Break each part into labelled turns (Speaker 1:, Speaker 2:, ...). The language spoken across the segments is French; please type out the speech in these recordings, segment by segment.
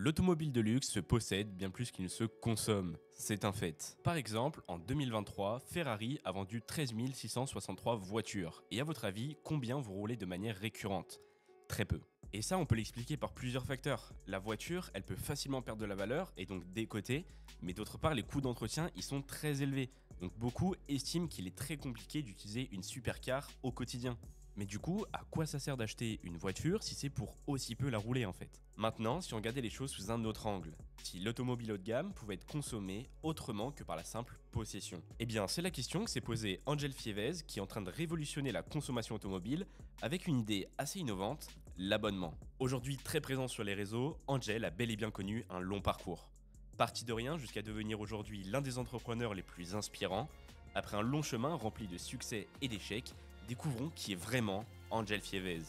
Speaker 1: L'automobile de luxe se possède bien plus qu'il ne se consomme, c'est un fait. Par exemple, en 2023, Ferrari a vendu 13 663 voitures. Et à votre avis, combien vous roulez de manière récurrente? Très peu. Et ça, on peut l'expliquer par plusieurs facteurs. La voiture, elle peut facilement perdre de la valeur et donc décoter, mais d'autre part, les coûts d'entretien, ils sont très élevés. Donc beaucoup estiment qu'il est très compliqué d'utiliser une supercar au quotidien. Mais du coup, à quoi ça sert d'acheter une voiture si c'est pour aussi peu la rouler en fait? Maintenant, si on regardait les choses sous un autre angle, si l'automobile haut de gamme pouvait être consommée autrement que par la simple possession? Eh bien, c'est la question que s'est posée Angel Fievez, qui est en train de révolutionner la consommation automobile avec une idée assez innovante, l'abonnement. Aujourd'hui très présent sur les réseaux, Angel a bel et bien connu un long parcours. Parti de rien jusqu'à devenir aujourd'hui l'un des entrepreneurs les plus inspirants, après un long chemin rempli de succès et d'échecs, découvrons qui est vraiment Angel Fievez.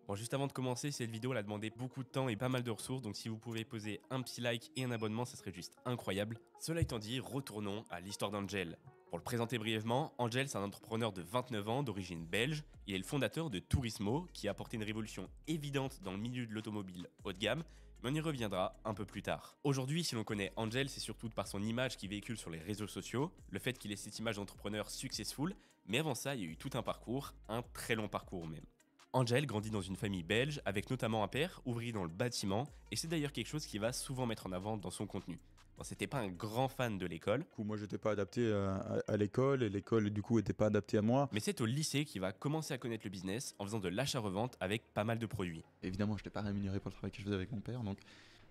Speaker 1: Bon, juste avant de commencer, cette vidéo elle a demandé beaucoup de temps et pas mal de ressources, donc si vous pouvez poser un petit like et un abonnement, ça serait juste incroyable. Cela étant dit, retournons à l'histoire d'Angel. Pour le présenter brièvement, Angel c'est un entrepreneur de 29 ans d'origine belge. Il est le fondateur de Tourismo, qui a apporté une révolution évidente dans le milieu de l'automobile haut de gamme, mais on y reviendra un peu plus tard. Aujourd'hui, si l'on connaît Angel, c'est surtout par son image qu'il véhicule sur les réseaux sociaux, le fait qu'il ait cette image d'entrepreneur successful, mais avant ça, il y a eu tout un parcours, un très long parcours même. Angel grandit dans une famille belge avec notamment un père ouvrier dans le bâtiment, et c'est d'ailleurs quelque chose qu'il va souvent mettre en avant dans son contenu. Bon, c'était pas un grand fan de l'école,
Speaker 2: Du coup, moi, j'étais pas adapté à l'école et l'école, du coup, était pas adaptée à moi.
Speaker 1: mais c'est au lycée qu'il va commencer à connaître le business en faisant de l'achat-revente avec pas mal de produits.
Speaker 2: Évidemment, je n'étais pas rémunéré pour le travail que je faisais avec mon père, donc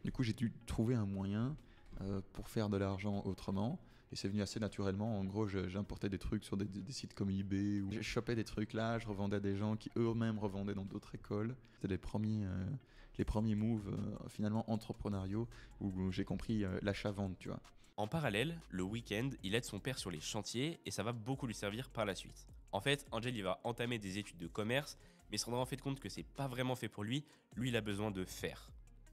Speaker 2: du coup, j'ai dû trouver un moyen pour faire de l'argent autrement. Et c'est venu assez naturellement. En gros, j'importais des trucs sur des sites comme eBay, ou je chopais des trucs là, je revendais à des gens qui eux-mêmes revendaient dans d'autres écoles. C'était les premiers moves finalement entrepreneuriaux où j'ai compris l'achat-vente, tu vois.
Speaker 1: En parallèle, le week-end, il aide son père sur les chantiers et ça va beaucoup lui servir par la suite. En fait, Angel il va entamer des études de commerce, mais il se rendra en fait compte que c'est pas vraiment fait pour lui, il a besoin de faire.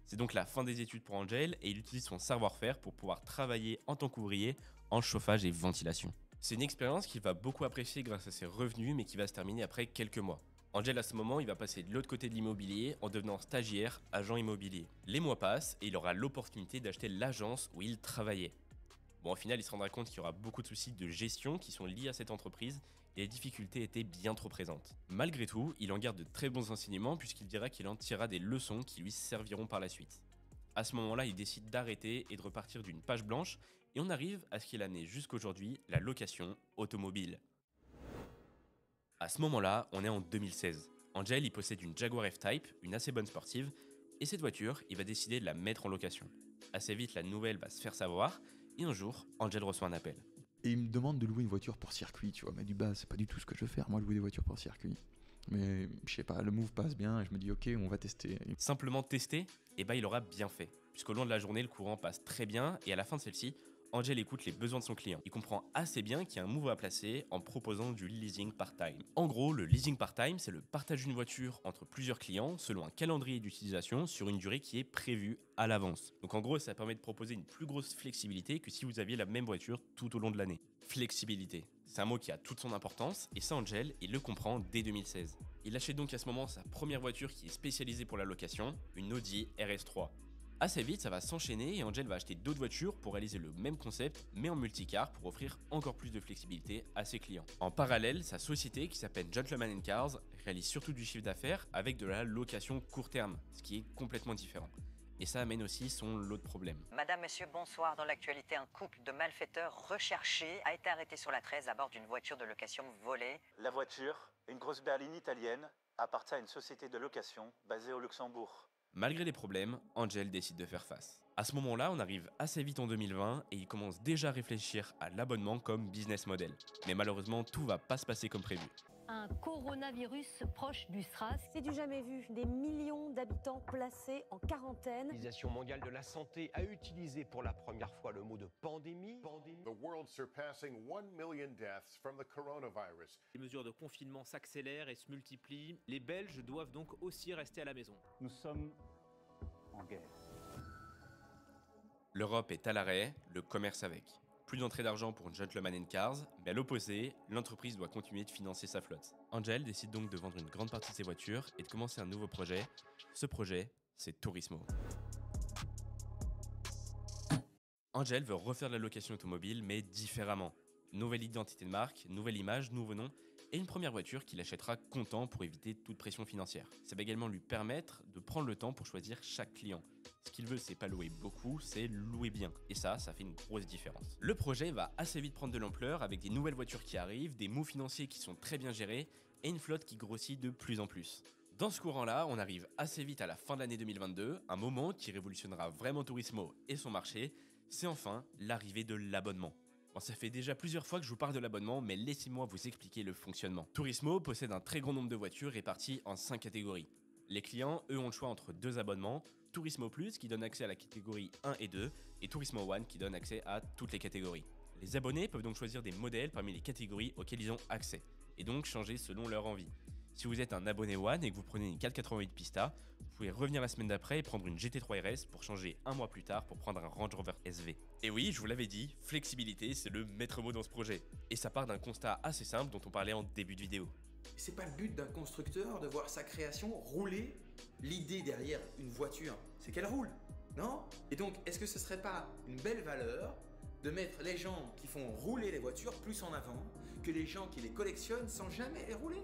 Speaker 1: C'est donc la fin des études pour Angel et il utilise son savoir-faire pour pouvoir travailler en tant qu'ouvrier en chauffage et ventilation. C'est une expérience qu'il va beaucoup apprécier grâce à ses revenus, mais qui va se terminer après quelques mois. Angel à ce moment, il va passer de l'autre côté de l'immobilier en devenant stagiaire, agent immobilier. Les mois passent et il aura l'opportunité d'acheter l'agence où il travaillait. Bon, au final, il se rendra compte qu'il y aura beaucoup de soucis de gestion qui sont liés à cette entreprise et les difficultés étaient bien trop présentes. Malgré tout, il en garde de très bons enseignements puisqu'il dira qu'il en tirera des leçons qui lui serviront par la suite. À ce moment-là, il décide d'arrêter et de repartir d'une page blanche et on arrive à ce qu'il a né jusqu'aujourd'hui, la location automobile. À ce moment-là, on est en 2016. Angel, il possède une Jaguar F-Type, une assez bonne sportive, et cette voiture, il va décider de la mettre en location. Assez vite, la nouvelle va se faire savoir, et un jour, Angel reçoit un appel.
Speaker 2: Et il me demande de louer une voiture pour circuit, tu vois. Mais du bas, c'est pas du tout ce que je veux faire, moi, louer des voitures pour circuit. Mais je sais pas, le move passe bien et je me dis, ok, on va tester.
Speaker 1: Simplement tester, et bah il aura bien fait. Puisqu'au long de la journée, le courant passe très bien, et à la fin de celle-ci, Angel écoute les besoins de son client. Il comprend assez bien qu'il y a un move à placer en proposant du leasing part-time. En gros, le leasing part-time, c'est le partage d'une voiture entre plusieurs clients selon un calendrier d'utilisation sur une durée qui est prévue à l'avance. Donc en gros, ça permet de proposer une plus grosse flexibilité que si vous aviez la même voiture tout au long de l'année. Flexibilité. C'est un mot qui a toute son importance, et ça Angel, il le comprend dès 2016. Il achète donc à ce moment sa première voiture qui est spécialisée pour la location, une Audi RS3. Assez vite, ça va s'enchaîner et Angel va acheter d'autres voitures pour réaliser le même concept, mais en multicar pour offrir encore plus de flexibilité à ses clients. En parallèle, sa société qui s'appelle Gentleman Cars réalise surtout du chiffre d'affaires avec de la location court terme, ce qui est complètement différent. Et ça amène aussi son lot de problèmes.
Speaker 3: Madame, monsieur, bonsoir. Dans l'actualité, un couple de malfaiteurs recherchés a été arrêté sur la 13 à bord d'une voiture de location volée.
Speaker 4: La voiture, une grosse berline italienne, appartient à une société de location basée au Luxembourg.
Speaker 1: Malgré les problèmes, Angel décide de faire face. À ce moment-là, on arrive assez vite en 2020 et il commence déjà à réfléchir à l'abonnement comme business model. Mais malheureusement, tout va pas se passer comme prévu.
Speaker 5: Un coronavirus proche du SRAS.
Speaker 6: C'est du jamais vu, des millions d'habitants placés en quarantaine.
Speaker 7: L'Organisation mondiale de la santé a utilisé pour la première fois le mot de pandémie.
Speaker 8: The world surpassing 1 million deaths from the coronavirus.
Speaker 9: Les mesures de confinement s'accélèrent et se multiplient. Les Belges doivent donc aussi rester à la maison.
Speaker 10: Nous sommes en guerre.
Speaker 1: L'Europe est à l'arrêt, le commerce avec. Plus d'entrée d'argent pour Gentleman & Cars, mais à l'opposé, l'entreprise doit continuer de financer sa flotte. Angel décide donc de vendre une grande partie de ses voitures et de commencer un nouveau projet. Ce projet, c'est Turismo. Angel veut refaire de la location automobile, mais différemment. Nouvelle identité de marque, nouvelle image, nouveau nom, et une première voiture qu'il achètera comptant pour éviter toute pression financière. Ça va également lui permettre de prendre le temps pour choisir chaque client. Ce qu'il veut, c'est pas louer beaucoup, c'est louer bien. Et ça fait une grosse différence. Le projet va assez vite prendre de l'ampleur avec des nouvelles voitures qui arrivent, des moves financiers qui sont très bien gérés, et une flotte qui grossit de plus en plus. Dans ce courant-là, on arrive assez vite à la fin de l'année 2022, un moment qui révolutionnera vraiment Turismo et son marché, c'est enfin l'arrivée de l'abonnement. Bon, ça fait déjà plusieurs fois que je vous parle de l'abonnement, mais laissez-moi vous expliquer le fonctionnement. Turismo possède un très grand nombre de voitures réparties en 5 catégories. Les clients, eux, ont le choix entre 2 abonnements, Turismo Plus qui donne accès à la catégorie 1 et 2, et Turismo One qui donne accès à toutes les catégories. Les abonnés peuvent donc choisir des modèles parmi les catégories auxquelles ils ont accès, et donc changer selon leur envie. Si vous êtes un abonné One et que vous prenez une 488 Pista, vous pouvez revenir la semaine d'après et prendre une GT3 RS pour changer un mois plus tard pour prendre un Range Rover SV. Et oui, je vous l'avais dit, flexibilité, c'est le maître mot dans ce projet. Et ça part d'un constat assez simple dont on parlait en début de vidéo.
Speaker 10: C'est pas le but d'un constructeur de voir sa création rouler. L'idée derrière une voiture, c'est qu'elle roule, non? Et donc, est-ce que ce serait pas une belle valeur de mettre les gens qui font rouler les voitures plus en avant que les gens qui les collectionnent sans jamais les rouler?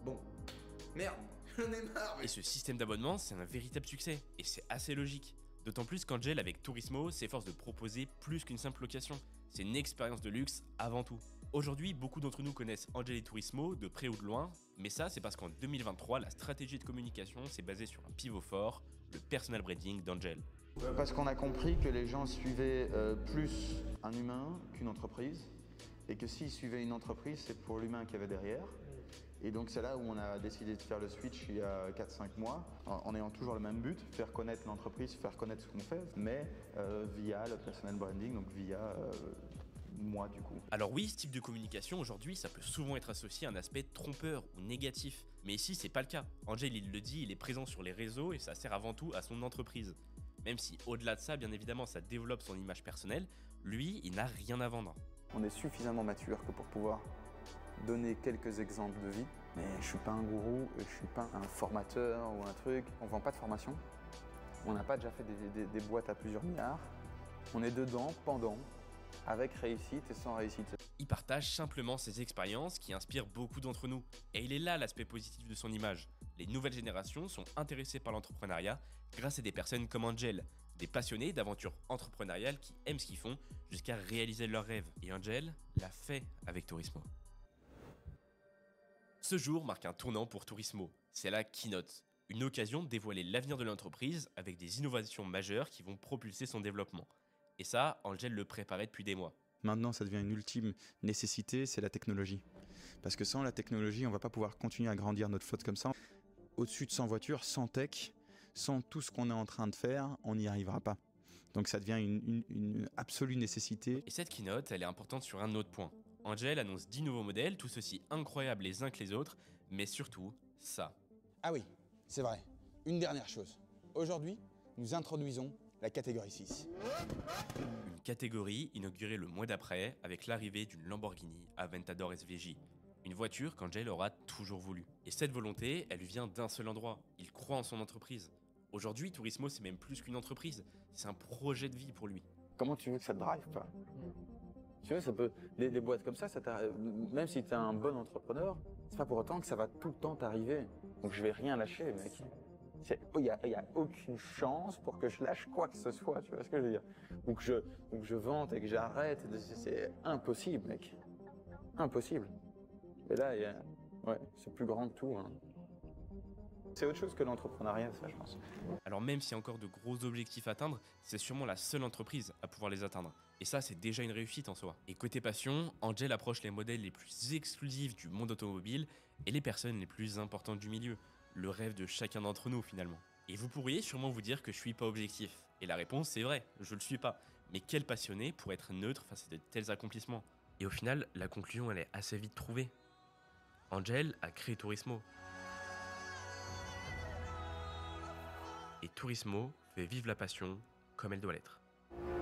Speaker 10: Bon, merde, j'en ai marre.
Speaker 1: Et ce système d'abonnement, c'est un véritable succès, et c'est assez logique. D'autant plus qu'Angel, avec Turismo, s'efforce de proposer plus qu'une simple location. C'est une expérience de luxe avant tout. Aujourd'hui, beaucoup d'entre nous connaissent Angel et Turismo, de près ou de loin, mais ça, c'est parce qu'en 2023, la stratégie de communication s'est basée sur un pivot fort, le personal branding d'Angel.
Speaker 2: Parce qu'on a compris que les gens suivaient plus un humain qu'une entreprise, et que s'ils suivaient une entreprise, c'est pour l'humain qu'il y avait derrière. Et donc c'est là où on a décidé de faire le switch il y a 4-5 mois, en ayant toujours le même but, faire connaître l'entreprise, faire connaître ce qu'on fait, mais via le personal branding, donc via moi du coup.
Speaker 1: Alors oui, ce type de communication aujourd'hui, ça peut souvent être associé à un aspect trompeur ou négatif, mais ici c'est pas le cas. Angel, il le dit, il est présent sur les réseaux et ça sert avant tout à son entreprise. Même si au-delà de ça, bien évidemment, ça développe son image personnelle, lui, il n'a rien à vendre.
Speaker 2: On est suffisamment mature que pour pouvoir donner quelques exemples de vie, mais je suis pas un gourou, je suis pas un formateur ou un truc. On vend pas de formation, on n'a pas déjà fait des boîtes à plusieurs milliards. On est dedans, pendant, avec réussite et sans réussite.
Speaker 1: Il partage simplement ses expériences qui inspirent beaucoup d'entre nous. Et il est là l'aspect positif de son image. Les nouvelles générations sont intéressées par l'entrepreneuriat grâce à des personnes comme Angel, des passionnés d'aventures entrepreneuriales qui aiment ce qu'ils font jusqu'à réaliser leurs rêves. Et Angel l'a fait avec Turismo. Ce jour marque un tournant pour Turismo, c'est la keynote, une occasion de dévoiler l'avenir de l'entreprise avec des innovations majeures qui vont propulser son développement. Et ça, Angel le préparait depuis des mois.
Speaker 2: Maintenant, ça devient une ultime nécessité, c'est la technologie. Parce que sans la technologie, on ne va pas pouvoir continuer à grandir notre flotte comme ça. Au-dessus de 100 voitures, sans tech, sans tout ce qu'on est en train de faire, on n'y arrivera pas. Donc ça devient une absolue nécessité.
Speaker 1: Et cette keynote, elle est importante sur un autre point. Angel annonce 10 nouveaux modèles, tous aussi incroyables les uns que les autres, mais surtout, ça.
Speaker 10: Ah oui, c'est vrai. Une dernière chose. Aujourd'hui, nous introduisons la catégorie 6.
Speaker 1: Une catégorie inaugurée le mois d'après avec l'arrivée d'une Lamborghini Aventador SVJ. Une voiture qu'Angel aura toujours voulu. Et cette volonté, elle lui vient d'un seul endroit. Il croit en son entreprise. Aujourd'hui, Turismo, c'est même plus qu'une entreprise. C'est un projet de vie pour lui.
Speaker 2: Comment tu veux que ça te drive pas? Tu vois, ça peut, des boîtes comme ça même si tu es un bon entrepreneur, c'est pas pour autant que ça va tout le temps t'arriver. Donc je vais rien lâcher, mec. Il y a aucune chance pour que je lâche quoi que ce soit, tu vois ce que je veux dire? Ou que je vente et que j'arrête, c'est impossible, mec. Impossible. Et là, c'est plus grand que tout. Hein. C'est autre chose que l'entrepreneuriat, ça, je pense.
Speaker 1: Alors même s'il y a encore de gros objectifs à atteindre, c'est sûrement la seule entreprise à pouvoir les atteindre. Et ça, c'est déjà une réussite en soi. Et côté passion, Angel approche les modèles les plus exclusifs du monde automobile et les personnes les plus importantes du milieu. Le rêve de chacun d'entre nous, finalement. Et vous pourriez sûrement vous dire que je suis pas objectif. Et la réponse, c'est vrai, je le suis pas. Mais quel passionné pour être neutre face à de tels accomplissements? Et au final, la conclusion, elle est assez vite trouvée. Angel a créé Turismo. Et Turismo fait vivre la passion comme elle doit l'être.
Speaker 6: Bye.